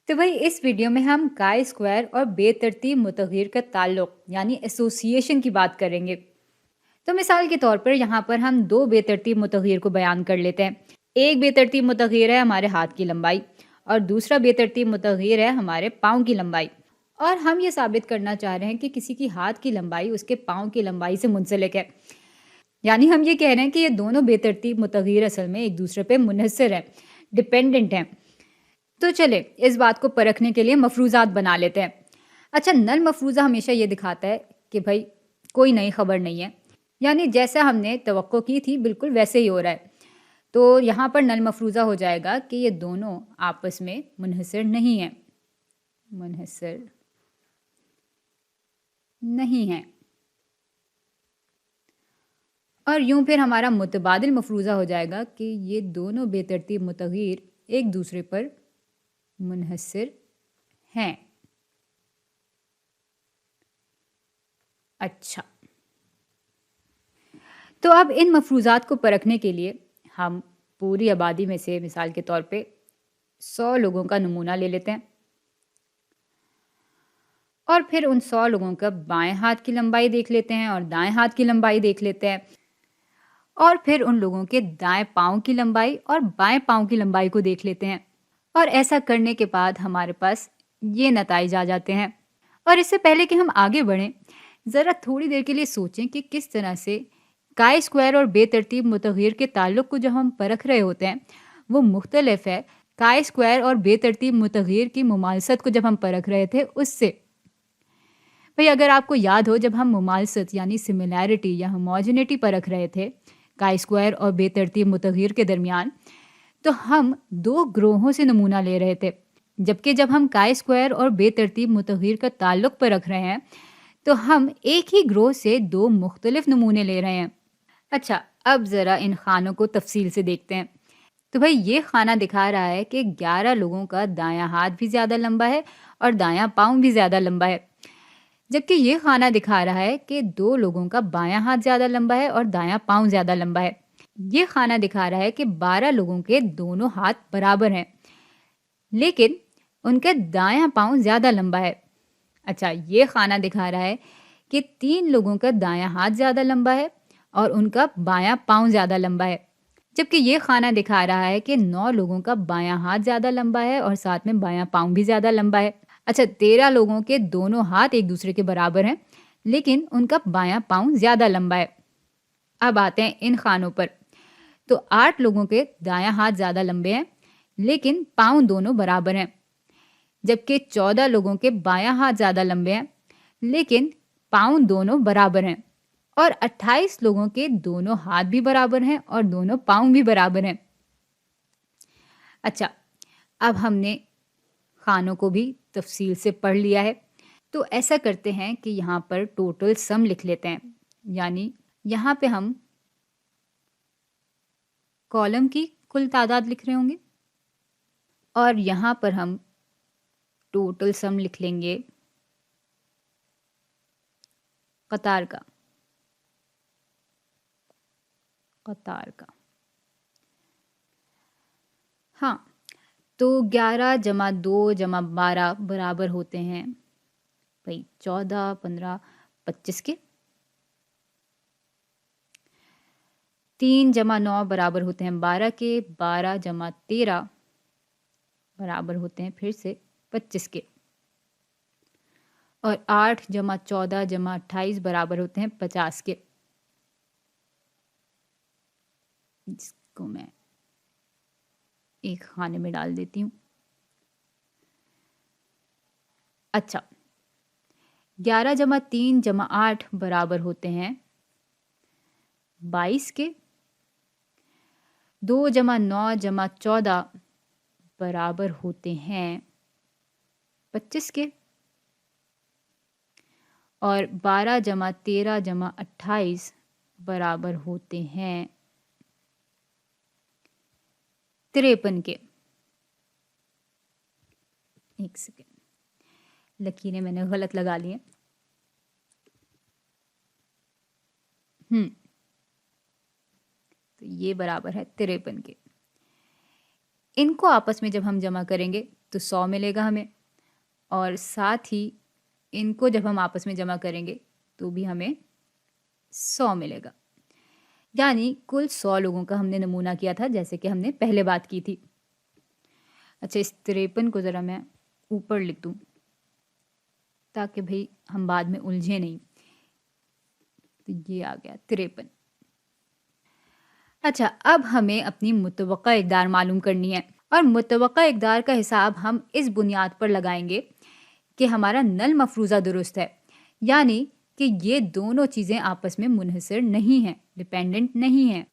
तो भाई इस वीडियो में हम काय स्क्वायर और बेतरतीब मुतग़िर का ताल्लुक यानी एसोसिएशन की बात करेंगे। तो मिसाल के तौर पर यहाँ पर हम दो बेतरतीब मुतग़िर को बयान कर लेते हैं। एक बेतरतीब मुतग़िर है हमारे हाथ की लंबाई और दूसरा बेतरतीब मुतग़िर है हमारे पाँव की लंबाई। और हम ये साबित करना चाह रहे हैं कि किसी की हाथ की लंबाई उसके पाँव की लंबाई से मुंसलिक है। यानी हम ये कह रहे हैं कि ये दोनों बेतरतीब मुतग़िर असल में एक दूसरे पे मुनहसर हैं, डिपेंडेंट हैं। तो चले इस बात को परखने के लिए मफरूज़ात बना लेते हैं। अच्छा, नल मफरूज़ा हमेशा ये दिखाता है कि भाई कोई नई खबर नहीं है, यानी जैसा हमने तवक्को की थी बिल्कुल वैसे ही हो रहा है। तो यहाँ पर नल मफरूज़ा हो जाएगा कि ये दोनों आपस में मुनहसर नहीं हैं, मुनहसर नहीं हैं। और यूं फिर हमारा मुतबादिल मफरूज़ा हो जाएगा कि ये दोनों बेतरतीब मुतग़िर एक दूसरे पर मुनहसर हैं। अच्छा, तो अब इन मफरूज़ात को परखने के लिए हम पूरी आबादी में से मिसाल के तौर पे 100 लोगों का नमूना ले लेते हैं और फिर उन 100 लोगों का बाएं हाथ की लंबाई देख लेते हैं और दाएं हाथ की लंबाई देख लेते हैं और फिर उन लोगों के दाएं पाँव की लंबाई और बाएं पाँव की लंबाई को देख लेते हैं। और ऐसा करने के बाद हमारे पास ये नताइज आ जाते हैं। और इससे पहले कि हम आगे बढ़ें, ज़रा थोड़ी देर के लिए सोचें कि किस तरह से काय स्क्वायर और बेतरतीब मुतग़िर के ताल्लुक़ को जब हम परख रहे होते हैं वो मुख्तलिफ है काय स्क्वायर और बेतरतीब मुतग़िर की मुमालसत को जब हम परख रहे थे उससे। भाई अगर आपको याद हो, जब हम मुमालसत यानी सिमिलैरिटी या होमोजेनिटी परख रहे थे काय स्क्वायर और बेतरतीब मुतग़िर के दरमियान, तो हम दो ग्रोहों से नमूना ले रहे थे, जबकि जब हम काय स्क्वायर और बेतरतीब मुतग़िर का ताल्लुक़ परख रहे हैं तो हम एक ही ग्रोह से दो मुख्तलिफ नमूने ले रहे हैं। अच्छा, अब ज़रा इन खानों को तफसील से देखते हैं। तो भाई ये खाना दिखा रहा है कि 11 लोगों का दायां हाथ भी ज़्यादा लंबा है और दायां पाँव भी ज़्यादा लंबा है, जबकि ये खाना दिखा रहा है कि 2 लोगों का बायां हाथ ज़्यादा लंबा है और दायां पाँव ज़्यादा लंबा है। ये खाना दिखा रहा है कि 12 लोगों के दोनों हाथ बराबर हैं, लेकिन उनका दायां पाँव ज़्यादा लंबा है। अच्छा, ये खाना दिखा रहा है कि 3 लोगों का दायां हाथ ज़्यादा लंबा है और उनका बायां पाँव ज़्यादा लंबा है, जबकि ये खाना दिखा रहा है कि 9 लोगों का बायां हाथ ज़्यादा लंबा है और साथ में बायां पाँव भी ज़्यादा लंबा है। अच्छा, 13 लोगों के दोनों हाथ एक दूसरे के बराबर हैं, लेकिन उनका बायां पाँव ज़्यादा लंबा है। अब आते हैं इन खानों पर। तो 8 लोगों के दायां हाथ ज़्यादा लंबे हैं, लेकिन पाँव दोनों बराबर हैं, जबकि 14 लोगों के बायां हाथ ज़्यादा लंबे हैं, लेकिन पाँव दोनों बराबर हैं। और 28 लोगों के दोनों हाथ भी बराबर हैं और दोनों पाँव भी बराबर हैं। अच्छा, अब हमने खानों को भी तफसील से पढ़ लिया है, तो ऐसा करते हैं कि यहाँ पर टोटल सम लिख लेते हैं। यानी यहाँ पे हम कॉलम की कुल तादाद लिख रहे होंगे और यहाँ पर हम टोटल सम लिख लेंगे कतार का, कतार का। हाँ, तो 11 जमा 2 जमा 12 बराबर होते हैं भाई 14, 15, 25 के। 3 जमा 9 बराबर होते हैं 12 के। 12 जमा 13 बराबर होते हैं फिर से 25 के। और 8 जमा 14 जमा 28 बराबर होते हैं 50 के। जिसको मैं एक खाने में डाल देती हूँ। अच्छा, 11 जमा 3 जमा 8 बराबर होते हैं 22 के। 2 जमा 9 जमा 14 बराबर होते हैं 25 के। और 12 जमा 13 जमा 28 बराबर होते हैं 53 के। एक सेकेंड, लकीरें मैंने गलत लगा ली हैं। तो ये बराबर है 53 के। इनको आपस में जब हम जमा करेंगे तो 100 मिलेगा हमें, और साथ ही इनको जब हम आपस में जमा करेंगे तो भी हमें 100 मिलेगा। यानी कुल 100 लोगों का हमने नमूना किया था, जैसे कि हमने पहले बात की थी। अच्छा, इस 53 को ज़रा मैं ऊपर लिख दूँ ताकि भाई हम बाद में उलझे नहीं। तो ये आ गया 53। अच्छा, अब हमें अपनी मुतवक्का इक़दार मालूम करनी है, और मुतवक्का इक़दार का हिसाब हम इस बुनियाद पर लगाएंगे कि हमारा नल मफरूज़ा दुरुस्त है, यानी कि ये दोनों चीज़ें आपस में मुनहसर नहीं हैं, डिपेंडेंट नहीं हैं।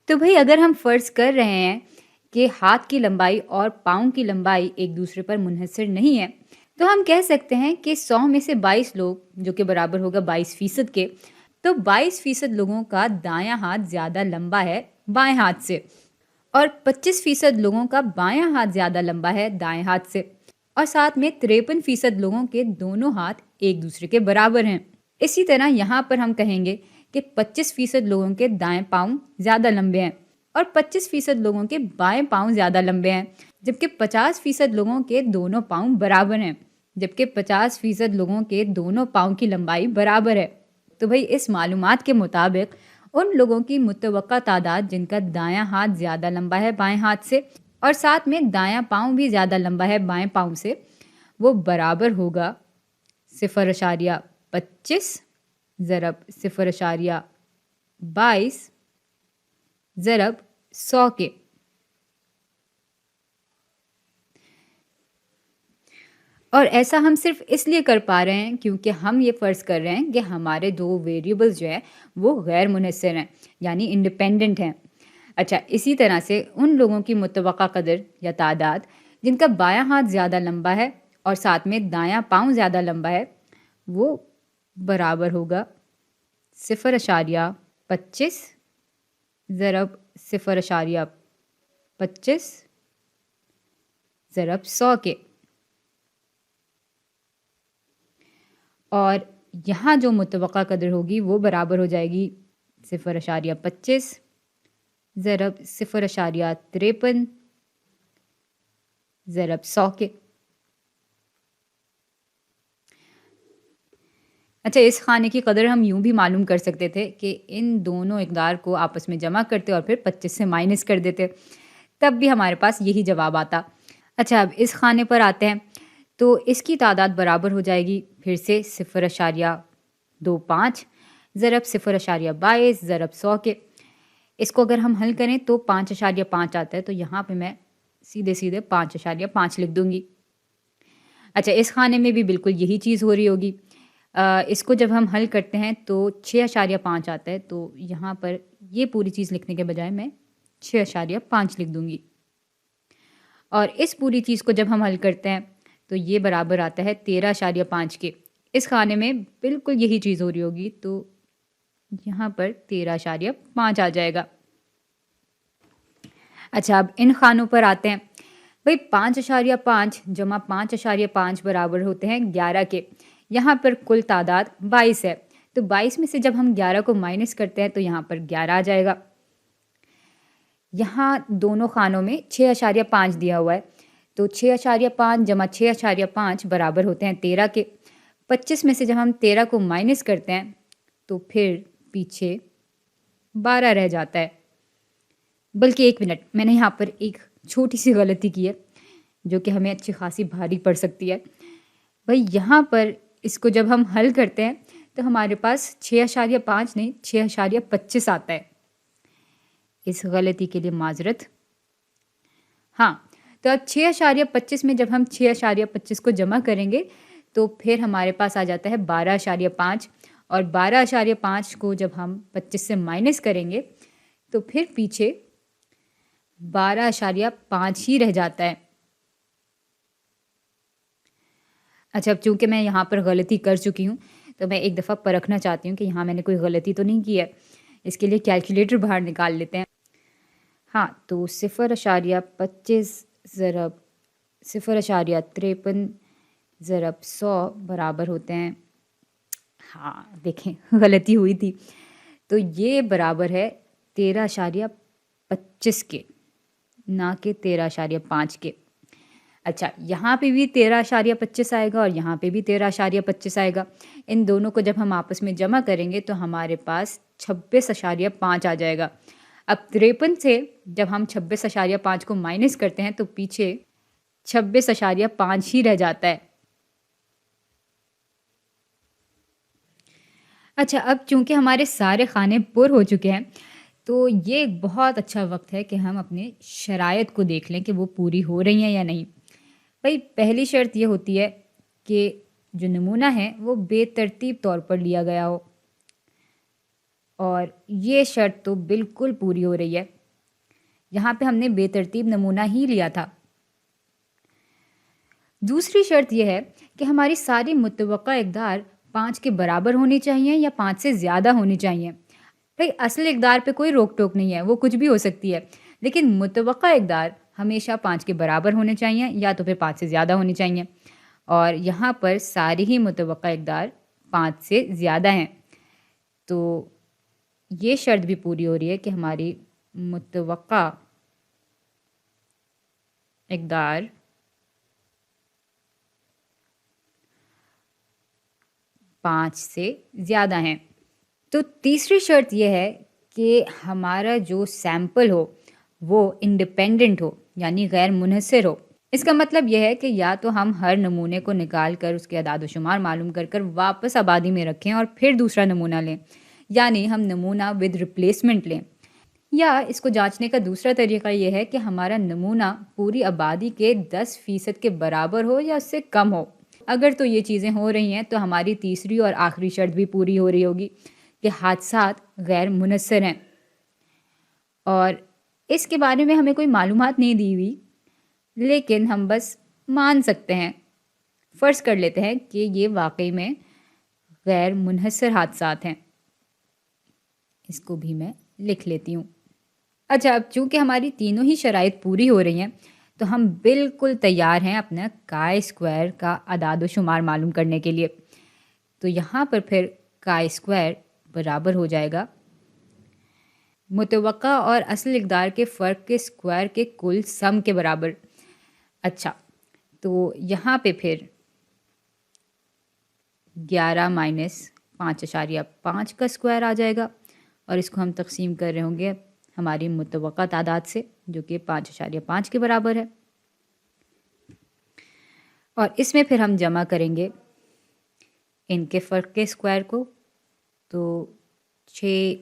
तो भाई अगर हम फ़र्ज़ कर रहे हैं कि हाथ की लंबाई और पाँव की लंबाई एक दूसरे पर मुनहसर नहीं है, तो हम कह सकते हैं कि 100 में से 22 लोग, जो कि बराबर होगा 22% के, तो 22% लोगों का दायां हाथ ज़्यादा लंबा है बाएं हाथ से, और 25% लोगों का बायां हाथ ज़्यादा लंबा है दाएं हाथ से, और साथ में 53% लोगों के दोनों हाथ एक दूसरे के बराबर हैं। इसी तरह यहाँ पर हम कहेंगे कि 25% लोगों के दाएं पाँव ज़्यादा लंबे हैं और 25% लोगों के बाएं पाँव ज़्यादा लंबे हैं, जबकि 50% लोगों के दोनों पाँव बराबर हैं, जबकि 50% लोगों के दोनों पाँव की लंबाई बराबर है। तो भाई इस मालूमात के मुताबिक उन लोगों की मुतवक्का तादाद जिनका दायां हाथ ज़्यादा लंबा है बाएं हाथ से, और साथ में दायां पाँव भी ज़्यादा लंबा है बाएं पाँव से, वो बराबर होगा 0.25 ज़रब 0.22 ज़रब 100 के। और ऐसा हम सिर्फ इसलिए कर पा रहे हैं क्योंकि हम ये फ़र्ज़ कर रहे हैं कि हमारे दो वेरिएबल्स जो हैं वो गैर मुनहसर हैं, यानी इंडिपेंडेंट हैं। अच्छा, इसी तरह से उन लोगों की मुतवक्का कदर या तादाद जिनका बायां हाथ ज़्यादा लंबा है और साथ में दायां पाँव ज़्यादा लंबा है, वो बराबर होगा 0.25 ज़रब 0.25 ज़रब 100 के। और यहाँ जो मुतवक्का कदर होगी वो बराबर हो जाएगी 0.25 ज़रब 0.53 ज़रब 100 के। अच्छा, इस खाने की कदर हम यूँ भी मालूम कर सकते थे कि इन दोनों इक़दार को आपस में जमा करते और फिर 25 से माइनस कर देते, तब भी हमारे पास यही जवाब आता। अच्छा, अब इस खाने पर आते हैं, तो इसकी तादाद बराबर हो जाएगी फिर से 0.25 ज़रब 0.22 ज़रब 100 के। इसको अगर हम हल करें तो 5.5 आता है, तो यहाँ पे मैं सीधे सीधे 5.5 लिख दूँगी। अच्छा, इस खाने में भी बिल्कुल यही चीज़ हो रही होगी। इसको जब हम हल करते हैं तो 6.5 आता है, तो यहाँ पर ये पूरी चीज़ लिखने के बजाय मैं 6.5 लिख दूँगी। और इस पूरी चीज़ को जब हम हल करते हैं तो ये बराबर आता है 13.5 के। इस खाने में बिल्कुल यही चीज़ हो रही होगी, तो यहाँ पर 13.5 आ जाएगा। अच्छा, अब इन खानों पर आते हैं। भाई 5.5 जमा 5.5 बराबर होते हैं 11 के। यहाँ पर कुल तादाद 22 है, तो 22 में से जब हम 11 को माइनस करते हैं तो यहाँ पर 11 आ जाएगा। यहाँ दोनों खानों में 6.5 दिया हुआ है, तो 6.5 जमा 6.5 बराबर होते हैं 13 के। 25 में से जब हम 13 को माइनस करते हैं तो फिर पीछे 12 रह जाता है। बल्कि एक मिनट, मैंने यहाँ पर एक छोटी सी गलती की है जो कि हमें अच्छी खासी भारी पड़ सकती है। भाई यहाँ पर इसको जब हम हल करते हैं तो हमारे पास 6.5 नहीं 6.25 आता है। इस गलती के लिए माजरत। हाँ, तो अब 6.25 में जब हम 6.25 को जमा करेंगे तो फिर हमारे पास आ जाता है 12.5, और 12.5 को जब हम 25 से माइनस करेंगे तो फिर पीछे 12.5 ही रह जाता है। अच्छा, अब चूँकि मैं यहाँ पर गलती कर चुकी हूँ तो मैं एक दफ़ा परखना चाहती हूँ कि यहाँ मैंने कोई गलती तो नहीं की है। इसके लिए कैलकुलेटर बाहर निकाल लेते हैं। हाँ, तो 0.25 ज़रब 0.53 ज़रब 100 बराबर होते हैं, हाँ देखें गलती हुई थी, तो ये बराबर है 13.25 के, ना कि 13.5 के। अच्छा, यहाँ पे भी 13.25 आएगा और यहाँ पे भी 13.25 आएगा। इन दोनों को जब हम आपस में जमा करेंगे तो हमारे पास 26.5 आ जाएगा। अब 53 से जब हम 26.5 को माइनस करते हैं तो पीछे 26.5 ही रह जाता है। अच्छा, अब चूँकि हमारे सारे खाने पुर हो चुके हैं, तो ये एक बहुत अच्छा वक़्त है कि हम अपने शराइत को देख लें कि वो पूरी हो रही हैं या नहीं। भई पहली शर्त ये होती है कि जो नमूना है वो बेतरतीब तौर पर लिया गया हो और ये शर्त तो बिल्कुल पूरी हो रही है। यहाँ पे हमने बेतरतीब नमूना ही लिया था। दूसरी शर्त ये है कि हमारी सारी मुतवक्का इक़दार 5 के बराबर होनी चाहिए या 5 से ज़्यादा होनी चाहिए। भई असल इक़दार पे कोई रोक-टोक नहीं है, वो कुछ भी हो सकती है। लेकिन मुतवक्का इक़दार हमेशा 5 के बराबर होने चाहिए या तो फिर 5 से ज़्यादा होनी चाहिए। और यहाँ पर सारी ही मुतवक्का इक़दार 5 से ज़्यादा हैं। तो ये शर्त भी पूरी हो रही है कि हमारी मुतवक्का इक़दार 5 से ज़्यादा हैं। तो तीसरी शर्त ये है कि हमारा जो सैंपल हो वो इंडिपेंडेंट हो, यानी गैर मुनहसर हो। इसका मतलब यह है कि या तो हम हर नमूने को निकाल कर उसके अदाद-ओ-शुमार मालूम कर वापस आबादी में रखें और फिर दूसरा नमूना लें, यानी हम नमूना विद रिप्लेसमेंट लें। या इसको जाँचने का दूसरा तरीका ये है कि हमारा नमूना पूरी आबादी के 10% के बराबर हो या उससे कम हो। अगर तो ये चीज़ें हो रही हैं तो हमारी तीसरी और आखिरी शर्त भी पूरी हो रही होगी कि हादसात गैर मुनस्सर हैं। और इसके बारे में हमें कोई मालूमात नहीं दी हुई, लेकिन हम बस मान सकते हैं, फ़र्ज़ कर लेते हैं कि ये वाक़ई में गैर मुनहसर हादसात हैं। इसको भी मैं लिख लेती हूँ। अच्छा, अब चूँकि हमारी तीनों ही शराइत पूरी हो रही हैं, तो हम बिल्कुल तैयार हैं अपना काई-स्क्वायर का अदाद-ओ-शुमार मालूम करने के लिए। तो यहाँ पर फिर काई-स्क्वायर बराबर हो जाएगा मुतवक्का और असल इक़दार के फ़र्क के स्क्वायर के कुल सम के बराबर। अच्छा, तो यहाँ पे फिर 11 माइनस 5.5 का स्क्वायर आ जाएगा और इसको हम तक़सीम कर रहे होंगे हमारी मुतवक्का तादाद से, जो कि 5.5 के बराबर है। और इसमें फिर हम जमा करेंगे इनके फ़र्क के स्क्वायर को। तो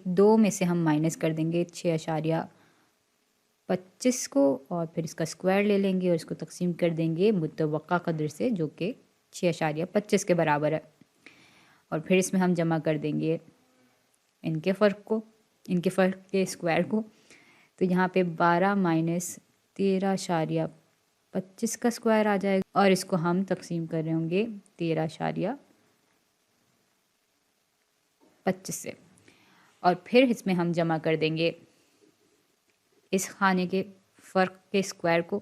2 में से हम माइनस कर देंगे 6.25 को और फिर इसका स्क्वायर ले लेंगे और इसको तक़सीम कर देंगे मुतवक्का क़दर से, जो कि 6.25 के बराबर है। और फिर इसमें हम जमा कर देंगे इनके फ़र्क के स्क्वायर को। तो यहाँ पे 12 माइनस 13.25 का स्क्वायर आ जाएगा और इसको हम तक़सीम कर रहे होंगे 13.25 से। और फिर इसमें हम जमा कर देंगे इस खाने के फ़र्क के स्क्वायर को।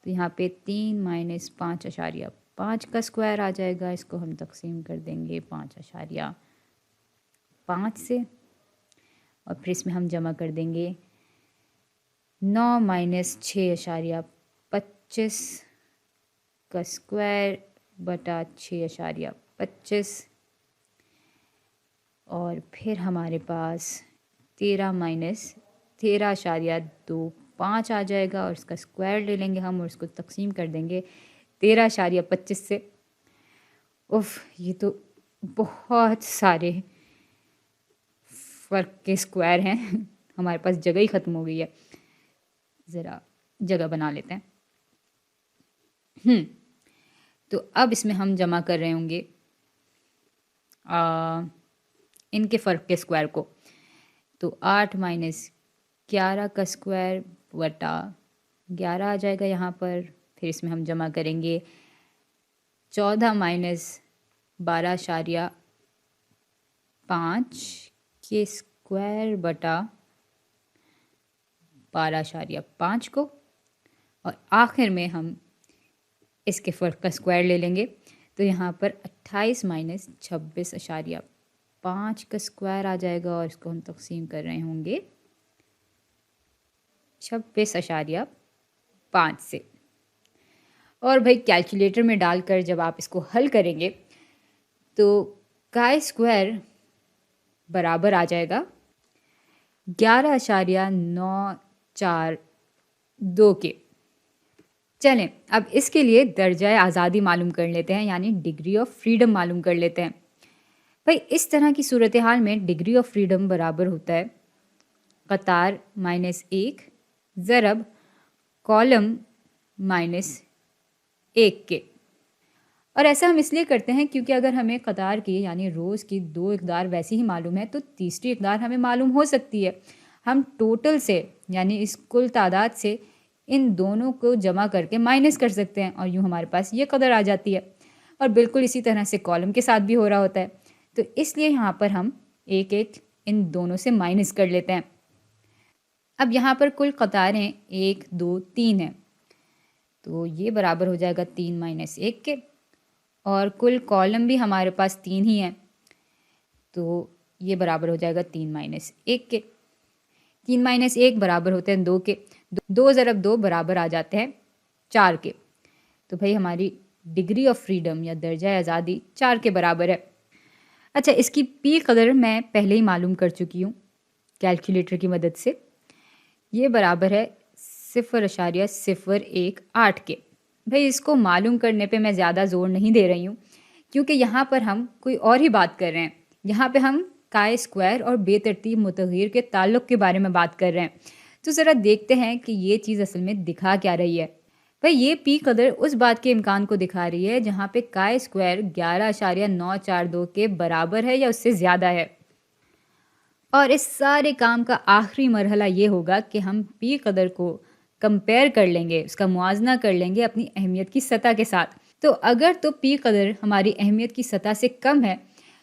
तो यहाँ पे 3 माइनस 5.5 का स्क्वायर आ जाएगा। इसको हम तक़सीम कर देंगे 5.5 से और फिर इसमें हम जमा कर देंगे 9 माइनस 6.25 का स्क्वायर बटा 6.25 और फिर हमारे पास 13 माइनस 13.25 आ जाएगा और इसका स्क्वायर ले लेंगे हम और इसको तक़सीम कर देंगे 13.25 से। उफ़, ये तो बहुत सारे फ़र्क के स्क्वायर हैं। हमारे पास जगह ही ख़त्म हो गई है। ज़रा जगह बना लेते हैं। तो अब इसमें हम जमा कर रहे होंगे इनके फ़र्क के स्क्वायर को। तो 8 माइनस 11 का स्क्वायर बटा 11 आ जाएगा यहाँ पर। फिर इसमें हम जमा करेंगे 14 माइनस 12.5 के स्क्वायर बटा 12.5 को और आखिर में हम इसके फ़र्क का स्क्वायर ले लेंगे। तो यहाँ पर 28 माइनस 26.5 का स्क्वायर आ जाएगा और इसको हम तक़सीम कर रहे होंगे 26.5 से। और भाई कैलकुलेटर में डालकर जब आप इसको हल करेंगे तो काय स्क्वायर बराबर आ जाएगा 11.942 के। चलें अब इसके लिए दर्जा आज़ादी मालूम कर लेते हैं, यानी डिग्री ऑफ फ्रीडम मालूम कर लेते हैं। भाई इस तरह की सूरत हाल में डिग्री ऑफ फ्रीडम बराबर होता है कतार -1 ज़रब कॉलम -1 के। और ऐसा हम इसलिए करते हैं क्योंकि अगर हमें कतार की यानी रोज़ की 2 इक़दार वैसी ही मालूम है तो तीसरी इक़दार हमें मालूम हो सकती है। हम टोटल से यानी इस कुल तादाद से इन दोनों को जमा करके माइनस कर सकते हैं और यूँ हमारे पास ये कदर आ जाती है। और बिल्कुल इसी तरह से कॉलम के साथ भी हो रहा होता है, तो इसलिए यहाँ पर हम एक एक इन दोनों से माइनस कर लेते हैं। अब यहाँ पर कुल कतारें 1 2 3 हैं, तो ये बराबर हो जाएगा 3 - 1 के। और कुल कॉलम भी हमारे पास 3 ही हैं, तो ये बराबर हो जाएगा 3 - 1 के। 3 - 1 बराबर होते हैं 2 के। 2 ज़रब 2 बराबर आ जाते हैं 4 के। तो भाई हमारी डिग्री ऑफ फ्रीडम या दर्जा आज़ादी 4 के बराबर है। अच्छा, इसकी पी कदर मैं पहले ही मालूम कर चुकी हूँ कैलकुलेटर की मदद से। ये बराबर है 0.018 के। भाई इसको मालूम करने पे मैं ज़्यादा ज़ोर नहीं दे रही हूँ क्योंकि यहाँ पर हम कोई और ही बात कर रहे हैं। यहाँ पे हम काय स्क्वायर और बेतरतीब मुतग़य्यर के ताल्लुक़ के बारे में बात कर रहे हैं। तो ज़रा देखते हैं कि ये चीज़ असल में दिखा क्या रही है। भाई ये पी कदर उस बात के इम्कान को दिखा रही है जहाँ पे काय स्क्वायर 11.942 के बराबर है या उससे ज़्यादा है। और इस सारे काम का आखिरी मरहला ये होगा कि हम पी कदर को कंपेयर कर लेंगे, उसका मुआजना कर लेंगे अपनी अहमियत की सतह के साथ। तो अगर तो पी कदर हमारी अहमियत की सतह से कम है,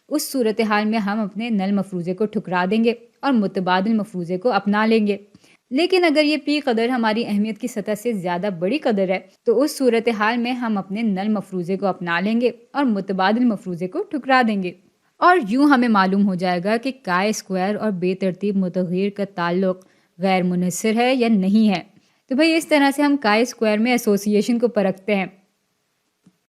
उस सूरत हाल में हम अपने नल मफरूज़े को ठुकरा देंगे और मुतबादिल मफरूज़े को अपना लेंगे। लेकिन अगर ये पी कदर हमारी अहमियत की सतह से ज़्यादा बड़ी कदर है तो उस सूरत हाल में हम अपने नल मफरूज़े को अपना लेंगे और मुतबादिल मफरूज़े को ठुकरा देंगे। और यूँ हमें मालूम हो जाएगा कि काय स्क्वायर और बेतरतीब मुतग़य्यर का ताल्लुक़ गैर मुनहसर है या नहीं है। तो भाई इस तरह से हम काय स्क्वायर में एसोसिएशन को परखते हैं।